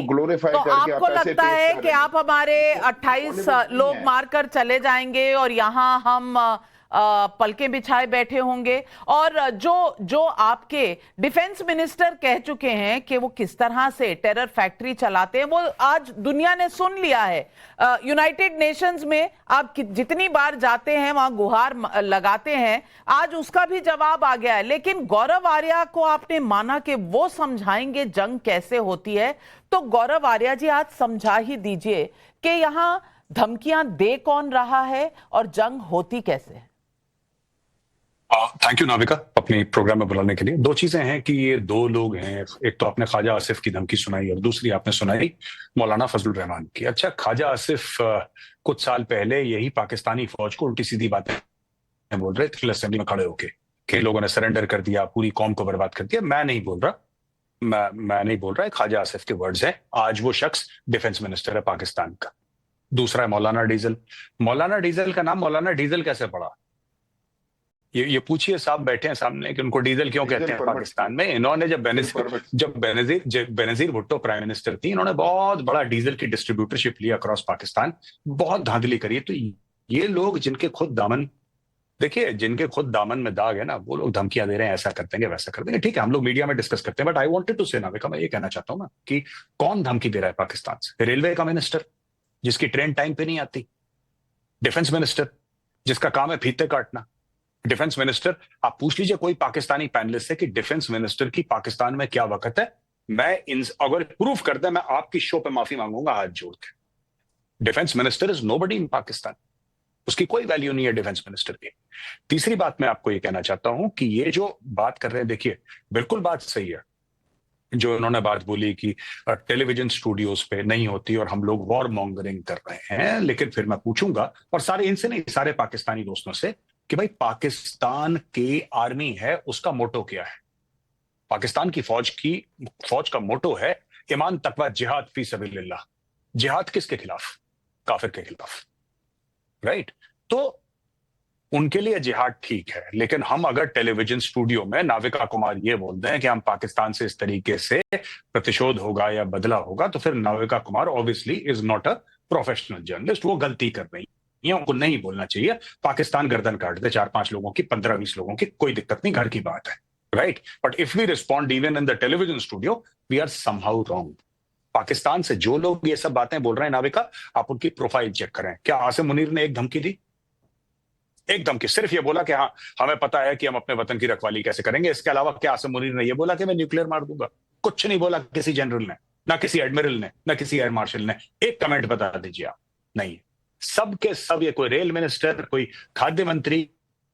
Glorify तो करके आपको आप ऐसे लगता पेश है कर कि रहे हैं। आप हमारे वो 28 बॉलीवुड नहीं लोग है। मारकर चले जाएंगे और यहाँ हम पलके बिछाए बैठे होंगे? और जो जो आपके डिफेंस मिनिस्टर कह चुके हैं कि वो किस तरह से टेरर फैक्ट्री चलाते हैं, वो आज दुनिया ने सुन लिया है। यूनाइटेड नेशंस में आप जितनी बार जाते हैं वहां गुहार लगाते हैं, आज उसका भी जवाब आ गया है। लेकिन गौरव आर्या को आपने माना कि वो समझाएंगे जंग कैसे होती है। तो गौरव आर्या जी, आज समझा ही दीजिए कि यहां धमकियां दे कौन रहा है और जंग होती कैसे है। थैंक यू नाविका, अपनी प्रोग्राम में बुलाने के लिए। दो चीजें हैं कि ये दो लोग हैं, एक तो आपने ख्वाजा आसिफ की धमकी सुनाई और दूसरी आपने सुनाई मौलाना फजलुर रहमान की। अच्छा, ख्वाजा आसिफ कुछ साल पहले यही पाकिस्तानी फौज को उल्टी सीधी बातें बोल रहे थे असेंबली में खड़े होके कि लोगों ने सरेंडर कर दिया, पूरी कौम को बर्बाद कर दिया। मैं नहीं बोल रहा, मैं नहीं बोल रहा, ख्वाजा आसिफ के वर्ड्स हैं। आज वो शख्स डिफेंस मिनिस्टर है पाकिस्तान का। दूसरा है मौलाना डीजल। मौलाना डीजल का नाम मौलाना डीजल कैसे पड़ा? ये पूछिए, साहब बैठे हैं सामने कि उनको डीजल क्यों कहते हैं पाकिस्तान में। इन्होंने जब बेनजीर भुट्टो प्राइम मिनिस्टर थी, इन्होंने बहुत बड़ा डीजल की डिस्ट्रीब्यूटरशिप लिया अक्रॉस पाकिस्तान, बहुत धांधली करी। तो ये लोग जिनके खुद दामन, देखिए जिनके खुद दामन में दाग है ना, वो लोग धमकियां दे रहे हैं, ऐसा कर देंगे वैसा कर देंगे। ठीक है, हम लोग मीडिया में डिस्कस करते हैं, बट आई वांटेड टू से नाविका, मैं ये कहना चाहता हूं ना कि कौन धमकी दे रहा है पाकिस्तान से? रेलवे का मिनिस्टर जिसकी ट्रेन टाइम पे नहीं आती, डिफेंस मिनिस्टर जिसका काम है फीते काटना, डिफेंस मिनिस्टर। आप पूछ लीजिए कोई पाकिस्तानी पैनलिस्ट से कि डिफेंस मिनिस्टर की पाकिस्तान में क्या वक्त है, मैं इन अगर प्रूफ कर दे, मैं आपकी शो पे माफी मांगूंगा हाथ जोड़ के। Defence minister is nobody in Pakistan, उसकी कोई वैल्यू नहीं है डिफेंस मिनिस्टर की। तीसरी बात मैं आपको ये कहना चाहता हूं कि ये जो बात कर रहे हैं, देखिए बिल्कुल बात सही है जो इन्होंने बात बोली कि टेलीविजन स्टूडियोज पे नहीं होती और हम लोग वॉर मॉन्गरिंग कर रहे हैं। लेकिन फिर मैं पूछूंगा, और सारे इनसे नहीं, सारे पाकिस्तानी दोस्तों से, कि भाई पाकिस्तान की आर्मी है, उसका मोटो क्या है? पाकिस्तान की फौज का मोटो है ईमान तकवा जिहाद फी सबिलिल्लाह। जिहाद किसके खिलाफ? काफिर के खिलाफ, राइट? तो उनके लिए जिहाद ठीक है, लेकिन हम अगर टेलीविजन स्टूडियो में नाविका कुमार ये बोलते हैं कि हम पाकिस्तान से इस तरीके से प्रतिशोध होगा या बदला होगा, तो फिर Navika Kumar obviously is not a professional journalist, वो गलती कर रही है, उनको नहीं बोलना चाहिए। पाकिस्तान गर्दन काट दे 4-5 लोगों की, 15-20 लोगों की, कोई दिक्कत नहीं, घर की बात है, right? But if we respond even in the television studio, we are somehow wrong. Pakistan से जो लोग ये सब बातें बोल रहे हैं नाविका, आप उनकी प्रोफाइल चेक करें। क्या आसिम मुनीर ने एक धमकी दी? एक धमकी, सिर्फ ये बोला कि हाँ हमें पता है कि हम अपने वतन की रखवाली कैसे करेंगे। इसके अलावा क्या आसिम मुनीर ने ये बोला कि मैं न्यूक्लियर मार दूंगा? कुछ नहीं बोला किसी जनरल ने, ना किसी एडमिरल ने, ना किसी एयर मार्शल ने। एक कमेंट बता दीजिए आप। नहीं, सब के सब, ये कोई रेल मिनिस्टर, कोई खाद्य मंत्री,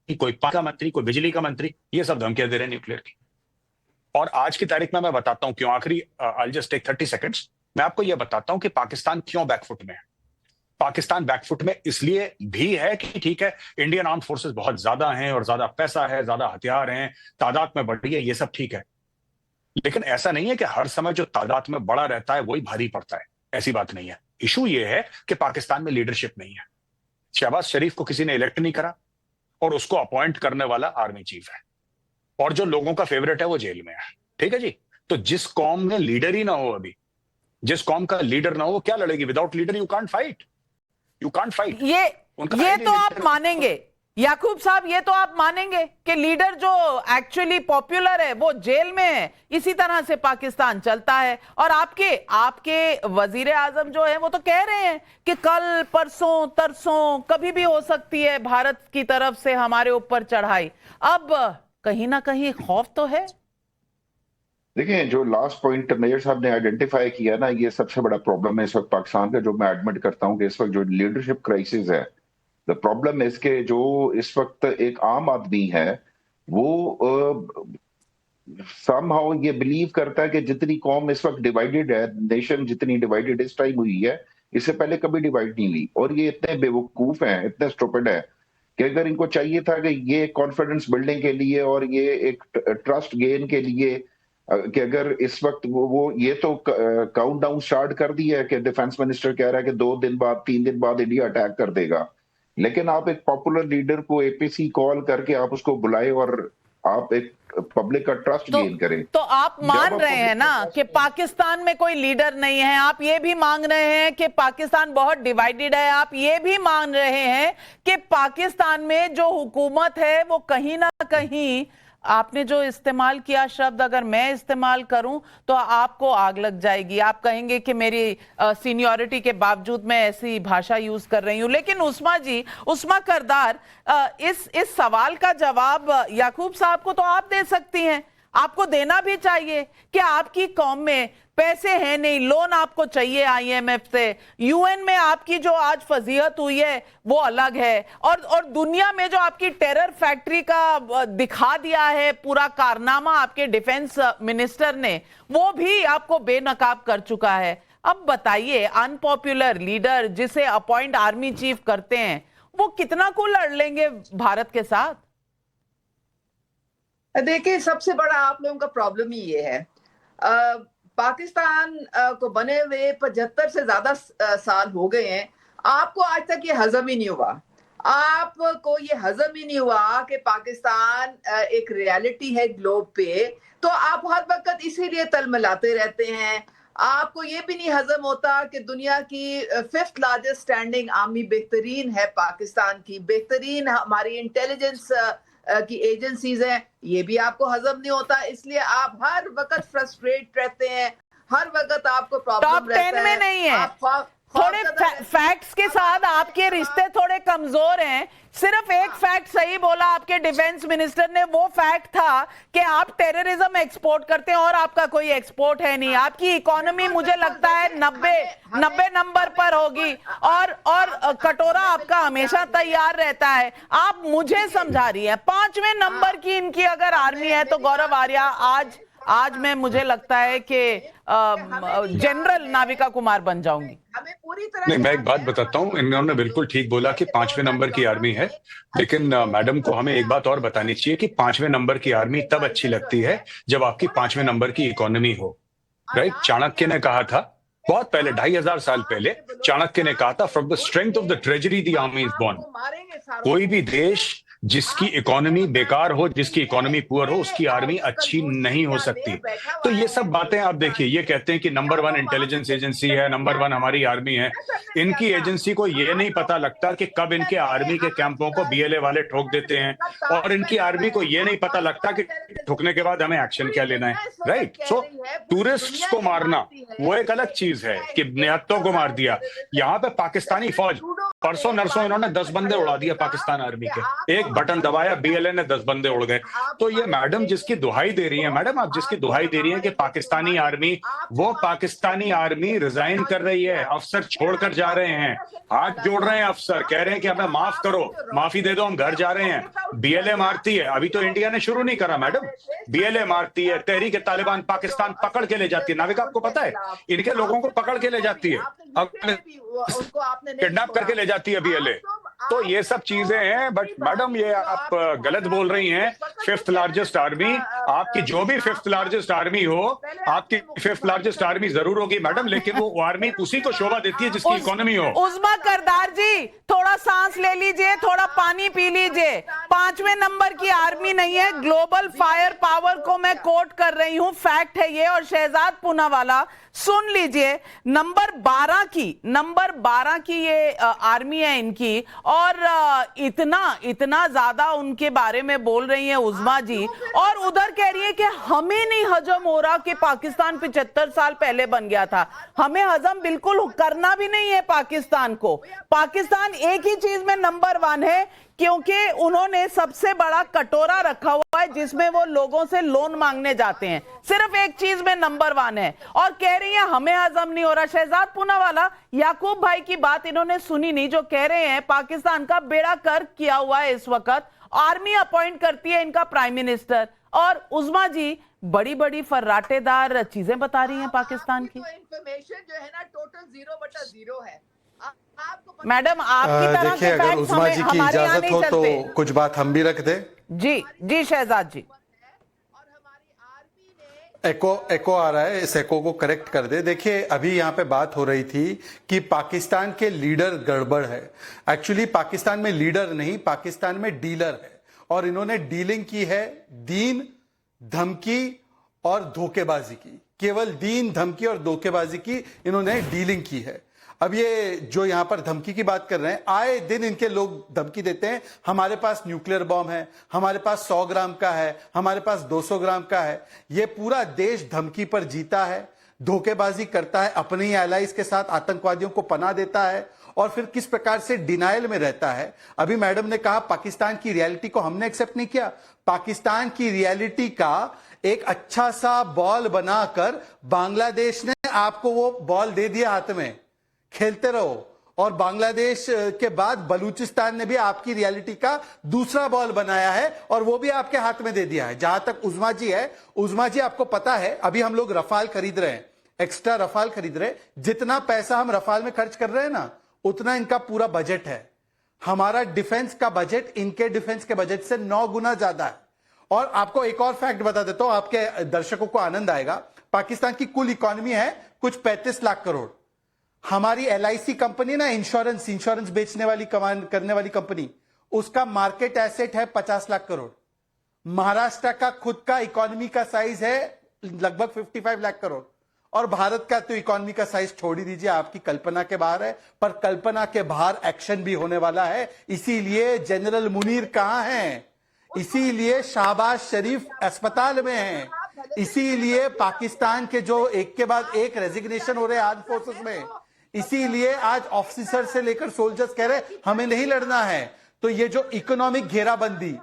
कोई पानी का मंत्री, कोई बिजली का मंत्री, ये सब धमकियां दे रहे हैं न्यूक्लियर की। और आज की तारीख में मैं बताता हूं क्यों। आखिरी आई जस्ट टेक 30 सेकेंड्स, मैं आपको यह बताता हूं कि पाकिस्तान क्यों बैकफुट में है। पाकिस्तान बैकफुट में इसलिए भी है कि ठीक है, इंडियन आर्म फोर्सेस बहुत ज्यादा हैं और ज्यादा पैसा है, ज्यादा हथियार हैं, तादाद में बढ़ी है, ये सब ठीक है। लेकिन ऐसा नहीं है कि हर समय जो तादाद में बड़ा रहता है वही भारी पड़ता है, ऐसी बात नहीं है। इशू ये है कि पाकिस्तान में लीडरशिप नहीं है। शहबाज शरीफ को किसी ने इलेक्ट नहीं करा और उसको अपॉइंट करने वाला आर्मी चीफ है, और जो लोगों का फेवरेट है वो जेल में है। ठीक है जी? तो जिस कौम में लीडर ही ना हो, अभी जिस कौम का लीडर ना हो, वो क्या लड़ेगी? Without leader you can't fight, you can't fight. ये तो आप मानेंगे याकूब साहब, ये तो आप मानेंगे कि लीडर जो एक्चुअली पॉपुलर है वो जेल में है। इसी तरह से पाकिस्तान चलता है। और आपके वजीर आजम जो है वो तो कह रहे हैं कि कल परसों तरसों कभी भी हो सकती है भारत की तरफ से हमारे ऊपर चढ़ाई। अब कहीं ना कहीं खौफ तो है। देखिए, जो लास्ट पॉइंट मेजर साहब ने आइडेंटिफाई किया ना, ये सबसे बड़ा प्रॉब्लम है इस वक्त पाकिस्तान का, जो मैं एडमिट करता हूं कि इस वक्त जो लीडरशिप क्राइसिस है, द प्रॉब्लम है इसके, जो इस वक्त एक आम आदमी है वो समहाउ ये बिलीव करता है कि जितनी कौम इस वक्त डिवाइडेड है, नेशन जितनी डिवाइडेड इस टाइम हुई है, इससे पहले कभी डिवाइड नहीं ली। और ये इतने बेवकूफ हैं, इतने स्टूपिड है कि अगर इनको चाहिए था कि ये कॉन्फिडेंस बिल्डिंग के लिए और ये एक ट्रस्ट गेन के लिए, कि अगर इस वक्त वो ये तो काउंट डाउन स्टार्ट कर दिया है कि डिफेंस मिनिस्टर कह रहा है कि 2 दिन बाद 3 दिन बाद इंडिया अटैक कर देगा, लेकिन आप एक पॉपुलर लीडर को एपीसी कॉल करके आप उसको बुलाए और आप एक पब्लिक का ट्रस्ट गेन करें। तो आप मान जब रहे हैं ना कि पाकिस्तान में कोई लीडर नहीं है, आप ये भी मांग रहे हैं कि पाकिस्तान बहुत डिवाइडेड है, आप ये भी मान रहे हैं कि पाकिस्तान में जो हुकूमत है वो कहीं ना कहीं, आपने जो इस्तेमाल किया शब्द अगर मैं इस्तेमाल करूं तो आपको आग लग जाएगी, आप कहेंगे कि मेरी सीनियरिटी के बावजूद मैं ऐसी भाषा यूज कर रही हूं। लेकिन उस्मा जी, उस्मा करदार, इस सवाल का जवाब याकूब साहब को तो आप दे सकती हैं, आपको देना भी चाहिए कि आपकी कौम में पैसे हैं नहीं, लोन आपको चाहिए आईएमएफ से, यूएन में आपकी जो आज फजीहत हुई है वो अलग है, और दुनिया में जो आपकी टेरर फैक्ट्री का दिखा दिया है पूरा कारनामा आपके डिफेंस मिनिस्टर ने, वो भी आपको बेनकाब कर चुका है। अब बताइए, अनपॉपुलर लीडर जिसे अपॉइंट आर्मी चीफ करते हैं वो कितना को लड़ लेंगे भारत के साथ? देखिए, सबसे बड़ा आप लोगों का प्रॉब्लम ही ये है, पाकिस्तान को बने हुए 75 से ज्यादा साल हो गए हैं, आपको आज तक ये हजम ही नहीं हुआ, आपको ये हजम ही नहीं हुआ कि पाकिस्तान एक रियलिटी है ग्लोब पे, तो आप हर वक्त इसीलिए तलमलाते रहते हैं। आपको ये भी नहीं हजम होता कि दुनिया की 5th लार्जेस्ट स्टैंडिंग आर्मी बेहतरीन है पाकिस्तान की, बेहतरीन हमारी इंटेलिजेंस की एजेंसीज हैं, ये भी आपको हजम नहीं होता, इसलिए आप हर वक्त फ्रस्ट्रेट रहते हैं, हर वक्त आपको प्रॉब्लम रहता है। टॉप 10 में नहीं है, थोड़े फैक्ट्स के साथ आपके रिश्ते थोड़े कमजोर हैं। सिर्फ एक फैक्ट सही बोला आपके डिफेंस मिनिस्टर ने, वो फैक्ट था कि आप टेररिज्म एक्सपोर्ट करते हैं और आपका कोई एक्सपोर्ट है नहीं, आपकी इकोनॉमी मुझे लगता है 90 नंबर पर होगी, और कटोरा आपका हमेशा तैयार रहता है। आप मुझे समझा रही है 5वें नंबर की इनकी अगर आर्मी है तो गौरव आर्या आज मैं, मुझे लगता है कि जनरल नाविका कुमार बन जाऊंगी। हमें पूरी तरह नहीं, मैं एक बात बताता हूं, इन्होंने बिल्कुल ठीक बोला कि 5वें नंबर की आर्मी है, लेकिन मैडम को हमें एक बात और बतानी चाहिए कि 5वें नंबर की आर्मी तब अच्छी लगती है जब आपकी 5वें नंबर की इकोनॉमी हो, राइट? चाणक्य ने कहा था बहुत पहले, 2500 साल पहले, चाणक्य ने कहा था, from the strength of the treasury the army is born. कोई भी देश जिसकी इकोनॉमी बेकार हो, जिसकी इकोनॉमी पुअर हो, उसकी आर्मी अच्छी नहीं हो सकती। तो ये सब बातें आप देखिए, ये कहते हैं कि नंबर 1 इंटेलिजेंस एजेंसी है, नंबर 1 हमारी आर्मी है, इनकी एजेंसी को ये नहीं पता लगता कि कब इनके आर्मी के कैंपों को बीएलए वाले ठोक देते हैं, और इनकी आर्मी को ये नहीं पता लगता कि ठोकने के बाद हमें एक्शन क्या लेना है, राइट? सो टूरिस्ट को मारना वो एक अलग चीज है कि निहत्तों को मार दिया। यहाँ पे पाकिस्तानी फौज परसों नरसों इन्होंने 10 बंदे उड़ा दिए पाकिस्तान आर्मी के, एक बटन दबाया बीएलए ने 10 बंदे उड़ गए। तो ये मैडम जिसकी दुहाई दे रही है, मैडम आप जिसकी दुहाई दे रही हैं कि पाकिस्तानी आर्मी, वो पाकिस्तानी आर्मी रिजाइन कर रही है, अफसर छोड़कर जा रहे हैं, हाथ जोड़ रहे हैं अफसर, कह रहे हैं कि हमें माफ करो, माफी दे दो, हम घर जा रहे हैं। बीएलए मारती है, अभी तो इंडिया ने शुरू नहीं करा मैडम, बीएलए मारती है, तहरीक तालिबान पाकिस्तान पकड़ के ले जाती है, नाविका आपको पता है, इनके लोगों को पकड़ के ले जाती है, अब किडनैप करके ले जाती है बीएलए। तो ये सब चीजें हैं, बट मैडम ये आप गलत बोल रही हैं। 5th लार्जेस्ट आर्मी, आपकी जो भी 5th लार्जेस्ट आर्मी हो, आपकी 5th लार्जेस्ट आर्मी जरूर होगी मैडम, लेकिन वो आर्मी उसी को शोभा देती है जिसकी इकोनॉमी हो। उस्मा करदार जी, थोड़ा सांस ले लीजिए, थोड़ा पानी पी लीजिए। 5वें नंबर की आर्मी नहीं है, ग्लोबल फायर पावर को मैं कोट कर रही हूं, फैक्ट है ये। और शहजाद पूनावाला सुन लीजिए, नंबर 12 की ये आर्मी है इनकी, और इतना ज्यादा उनके बारे में बोल रही है उस्मा जी, और उधर कह रही है कि हमें नहीं हजम हो रहा कि पाकिस्तान 75 साल पहले बन गया था। हमें हजम बिल्कुल करना भी नहीं है पाकिस्तान को। पाकिस्तान एक ही चीज में नंबर 1 है, क्योंकि उन्होंने सबसे बड़ा कटोरा रखा हुआ है जिसमें वो लोगों से लोन मांगने जाते हैं, सिर्फ एक चीज में नंबर 1 है, और कह रही है हमें हजम नहीं हो रहा। शहजाद पूनावाला, याकूब भाई की बात इन्होंने सुनी नहीं, जो कह रहे हैं पाकिस्तान का बेड़ा गर्क किया हुआ है इस वक्त, आर्मी अपॉइंट करती है इनका प्राइम मिनिस्टर, और उस्मा जी बड़ी बड़ी फर्राटेदार चीजें बता रही हैं पाकिस्तान की। इंफॉर्मेशन जो है ना, टोटल 0/0 है। मैडम आपकी तरह देखिए, अगर उस्मा जी की इजाजत हो तो कुछ बात हम भी रख दें। जी शहजाद जी। एको आ रहा है, इस एको को करेक्ट कर दे। देखिए, अभी यहाँ पे बात हो रही थी कि पाकिस्तान के लीडर गड़बड़ है। एक्चुअली पाकिस्तान में लीडर नहीं, पाकिस्तान में डीलर है। और इन्होंने डीलिंग की है दीन, धमकी और धोखेबाजी की। केवल दीन, धमकी और धोखेबाजी की इन्होंने डीलिंग की है। अब ये जो यहां पर धमकी की बात कर रहे हैं, आए दिन इनके लोग धमकी देते हैं, हमारे पास न्यूक्लियर बॉम्ब है, हमारे पास 100 ग्राम का है, हमारे पास 200 ग्राम का है। ये पूरा देश धमकी पर जीता है, धोखेबाजी करता है, अपने ही एलाइज के साथ आतंकवादियों को पनाह देता है और फिर किस प्रकार से डिनायल में रहता है। अभी मैडम ने कहा पाकिस्तान की रियलिटी को हमने एक्सेप्ट नहीं किया। पाकिस्तान की रियलिटी का एक अच्छा सा बॉल बनाकर बांग्लादेश ने आपको वो बॉल दे दिया हाथ में, खेलते रहो। और बांग्लादेश के बाद बलूचिस्तान ने भी आपकी रियलिटी का दूसरा बॉल बनाया है और वो भी आपके हाथ में दे दिया है। जहां तक उज़्मा जी है, उज़्मा जी आपको पता है अभी हम लोग रफाल खरीद रहे हैं, एक्स्ट्रा रफाल खरीद रहे हैं। जितना पैसा हम रफाल में खर्च कर रहे हैं ना, उतना इनका पूरा बजट है। हमारा डिफेंस का बजट इनके डिफेंस के बजट से 9 गुना ज्यादा है। और आपको एक और फैक्ट बता देता हूं, आपके दर्शकों को आनंद आएगा। पाकिस्तान की कुल इकोनॉमी है कुछ 35 लाख करोड़। हमारी LIC कंपनी ना, इंश्योरेंस बेचने वाली करने वाली कंपनी, उसका मार्केट एसेट है 50 लाख करोड़। महाराष्ट्र का खुद का इकोनॉमी का साइज है लगभग 55 लाख करोड़। और भारत का तो इकोनॉमी का साइज छोड़ ही दीजिए, आपकी कल्पना के बाहर है। पर कल्पना के बाहर एक्शन भी होने वाला है। इसीलिए जनरल मुनीर कहां हैं, इसीलिए शहबाज शरीफ अस्पताल में हैं, इसीलिए पाकिस्तान के जो एक के बाद एक रेजिग्नेशन हो रहे हैं आर्म फोर्सेस में, इसीलिए आज ऑफिसर से लेकर सोल्जर्स कह रहे हमें नहीं लड़ना है। तो ये जो इकोनॉमिक घेराबंदी,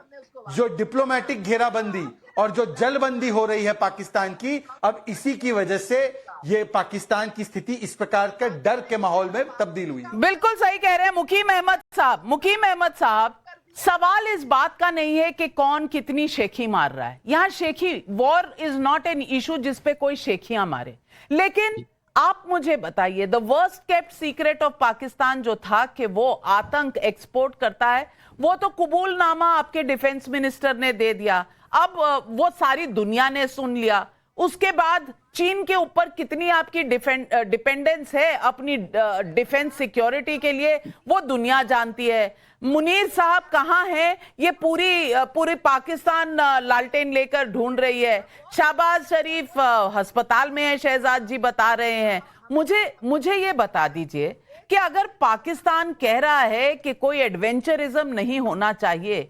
जो डिप्लोमेटिक घेराबंदी और जो जलबंदी हो रही है पाकिस्तान की, अब इसी की वजह से ये पाकिस्तान की स्थिति इस प्रकार के डर के माहौल में तब्दील हुई। बिल्कुल सही कह रहे हैं मुकीम अहमद साहब। मुकीम अहमद साहब, सवाल इस बात का नहीं है कि कौन कितनी शेखी मार रहा है। यहां शेखी, war is not an issue जिसपे कोई शेखियां मारे। लेकिन आप मुझे बताइए, the worst kept secret of Pakistan जो था कि वो आतंक एक्सपोर्ट करता है, वो तो कबूलनामा आपके डिफेंस मिनिस्टर ने दे दिया। अब वो सारी दुनिया ने सुन लिया। उसके बाद चीन के ऊपर कितनी आपकी डिपेंडेंस है अपनी डिफेंस सिक्योरिटी के लिए, वो दुनिया जानती है। मुनीर साहब कहां हैं, ये पूरी पाकिस्तान लालटेन लेकर ढूंढ रही है। शहबाज शरीफ अस्पताल में है, शहजाद जी बता रहे हैं। मुझे ये बता दीजिए कि अगर पाकिस्तान कह रहा है कि कोई एडवेंचरिज्म नहीं होना चाहिए,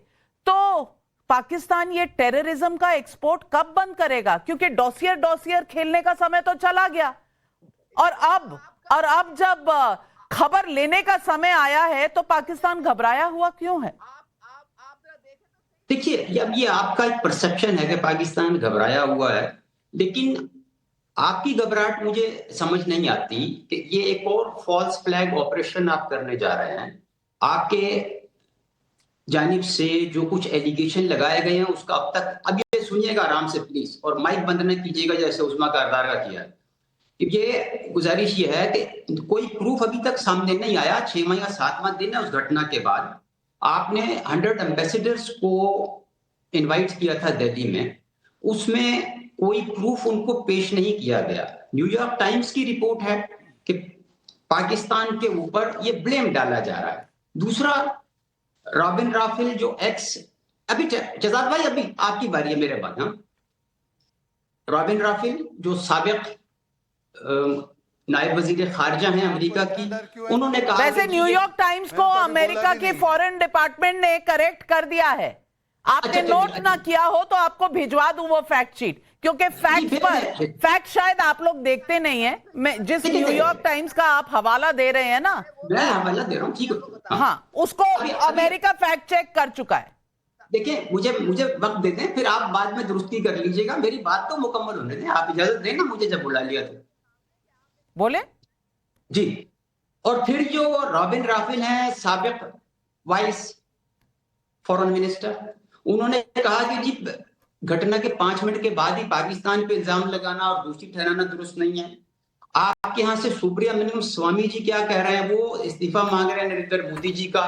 तो पाकिस्तान ये टेररिज्म का एक्सपोर्ट कब बंद करेगा? क्योंकि डॉसियर खेलने का समय तो चला गया। और अब जब खबर लेने का समय आया है तो पाकिस्तान घबराया हुआ क्यों है? देखिए, अब ये आपका एक परसेप्शन है कि पाकिस्तान घबराया हुआ है, लेकिन आपकी घबराहट मुझे समझ नहीं आती कि ये एक और फॉल्स फ्लैग ऑपरेशन आप करने जा रहे हैं। आपके जानिब से जो कुछ एलिगेशन लगाए गए हैं उसका अब ये सुनिएगा आराम से प्लीज, और माइक बंद न कीजिएगा जैसे उस्मा कारदार का किया। ये गुजारिश ये है कि कोई प्रूफ अभी तक सामने नहीं आया। 6वां या 7वां दिन है उस घटना के बाद। आपने 100 एम्बेसडर्स को इनवाइट किया था दिल्ली में, उसमें कोई प्रूफ उनको पेश नहीं किया गया। न्यूयॉर्क टाइम्स की रिपोर्ट है कि पाकिस्तान के ऊपर ये ब्लेम डाला जा रहा है। दूसरा, रॉबिन राफेल जो अभी जजाद भाई अभी आपकी बारी है मेरे बाद। रॉबिन राफेल जो साबिक नायब वजीर खारजा हैं अमेरिका की, उन्होंने कहा, वैसे न्यूयॉर्क टाइम्स को अमेरिका के फॉरेन डिपार्टमेंट ने करेक्ट कर दिया है। आपने नोट ना किया हो तो आपको भिजवा दूं वो फैक्ट शीट, क्योंकि फैक्ट शायद आप लोग देखते नहीं है। मैं जिस न्यूयॉर्क टाइम्स का आप हवाला दे रहे हैं ना, मैं हवाला दे रहा हूं, ठीक है, हाँ, उसको अमेरिका फैक्ट चेक कर चुका है। देखिए, मुझे वक्त देते हैं, फिर आप बाद में दुरुस्ती कर लीजिएगा। मेरी बात तो मुकम्मल होने दें, आप इजाजत दें ना मुझे जब बुला लिया तो। बोले जी। और फिर जो रॉबिन राफेल हैं साबिक वाइस फॉरेन मिनिस्टर, उन्होंने कहा कि जी घटना के 5 मिनट के बाद ही पाकिस्तान पे इल्जाम लगाना और दोषी ठहराना दुरुस्त नहीं है। आपके यहाँ से सुब्रमण्यम स्वामी जी क्या कह रहे हैं, वो इस्तीफा मांग रहे हैं नरेंद्र मोदी जी का।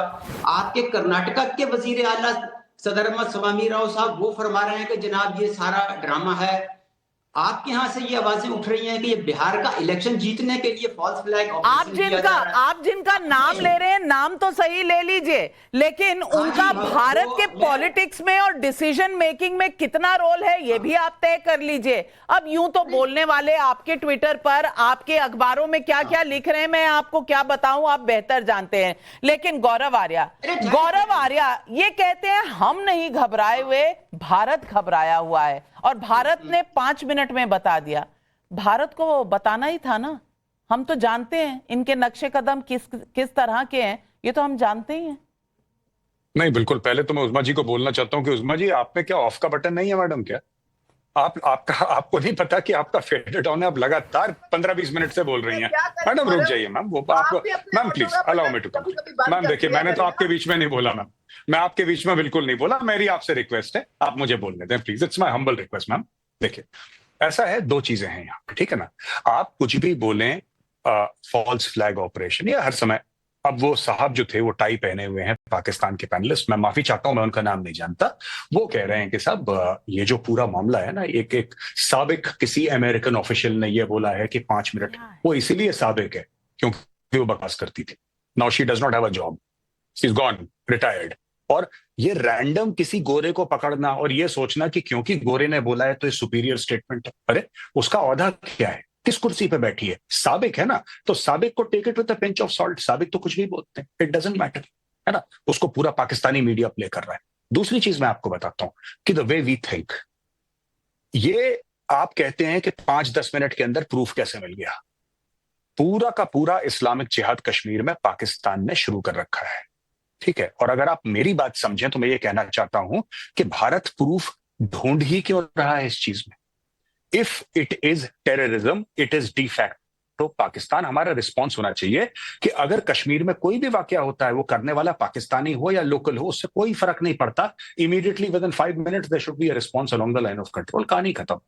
आपके कर्नाटका के वजीर आला सदर अहमद स्वामी राव साहब वो फरमा रहे हैं कि जनाब ये सारा ड्रामा है। आपके यहां से ये आवाजें उठ रही हैं कि ये बिहार का इलेक्शन जीतने के लिए फॉल्स फ्लैग ऑपरेशन किया जा रहा है। आप जिनका नाम ले रहे हैं, नाम तो सही ले लीजिए, लेकिन उनका भारत के पॉलिटिक्स में और डिसीजन मेकिंग में कितना रोल है ये भी आप तय कर लीजिए। अब यूं तो बोलने वाले आपके ट्विटर पर, आपके अखबारों में क्या क्या लिख रहे हैं मैं आपको क्या बताऊं, आप बेहतर जानते हैं। लेकिन गौरव आर्या ये कहते हैं हम नहीं घबराए हुए, भारत घबराया हुआ है, और भारत ने 5 मिनट में बता दिया। भारत को बताना ही था ना, हम तो जानते हैं इनके नक्शे कदम किस तरह के हैं, ये तो हम जानते ही हैं। नहीं, बिल्कुल। पहले तो मैं उस्मा जी को बोलना चाहता हूं कि उस्मा जी, आप में क्या ऑफ का बटन नहीं है मैडम? क्या आपको नहीं पता कि आपका फेडेड ऑन है? आप लगातार 15-20 मिनट से बोल रही हैं। मैडम रुक जाइए मैम, वो आपको, ma'am please allow me to come. Ma'am देखिए, मैंने तो आपके बीच में नहीं बोला मैम, मैं आपके बीच में बिल्कुल नहीं बोला। मेरी आपसे रिक्वेस्ट है, आप मुझे बोलने दें please, it's my humble request ma'am. देखिए, ऐसा है, दो चीजें हैं यहाँ, ठीक है ना? आप कुछ भी बोलें, फॉल्स फ्लैग ऑपरेशन, या हर समय, अब वो साहब जो थे वो टाई पहने हुए हैं, पाकिस्तान के पैनलिस्ट, मैं माफी चाहता हूं, मैं उनका नाम नहीं जानता, वो कह रहे हैं कि साहब ये जो पूरा मामला है ना, एक साबिक किसी अमेरिकन ऑफिशियल ने ये बोला है कि 5 मिनट, वो इसीलिए साबिक है क्योंकि वो बकवास करती थी। Now she does not have a job, she is gone, retired. और ये रैंडम किसी गोरे को पकड़ना और ये सोचना कि क्योंकि गोरे ने बोला है तो ये सुपीरियर स्टेटमेंट है। अरे उसका औहदा क्या है, किस कुर्सी पे बैठी है? साबिक है ना, तो साबिक को take it with a pinch of salt. साबिक तो कुछ भी बोलते हैं, इट डजंट मैटर, है ना? उसको पूरा पाकिस्तानी मीडिया प्ले कर रहा है। दूसरी चीज मैं आपको बताता हूं कि द वे वी थिंक, ये आप कहते हैं कि 5-10 मिनट के अंदर प्रूफ कैसे मिल गया? पूरा का पूरा इस्लामिक जिहाद कश्मीर में पाकिस्तान ने शुरू कर रखा है, ठीक है? और अगर आप मेरी बात समझें तो मैं ये कहना चाहता हूं कि भारत प्रूफ ढूंढ ही क्यों रहा है इस चीज में? If it is terrorism, it is de facto Pakistan. हमारा रिस्पॉन्स होना चाहिए कि अगर कश्मीर में कोई भी वाकया होता है, वो करने वाला पाकिस्तानी हो या लोकल हो, उससे कोई फर्क नहीं पड़ता। Immediately within 5 minutes there should be a response along the line of control. कहानी खत्म।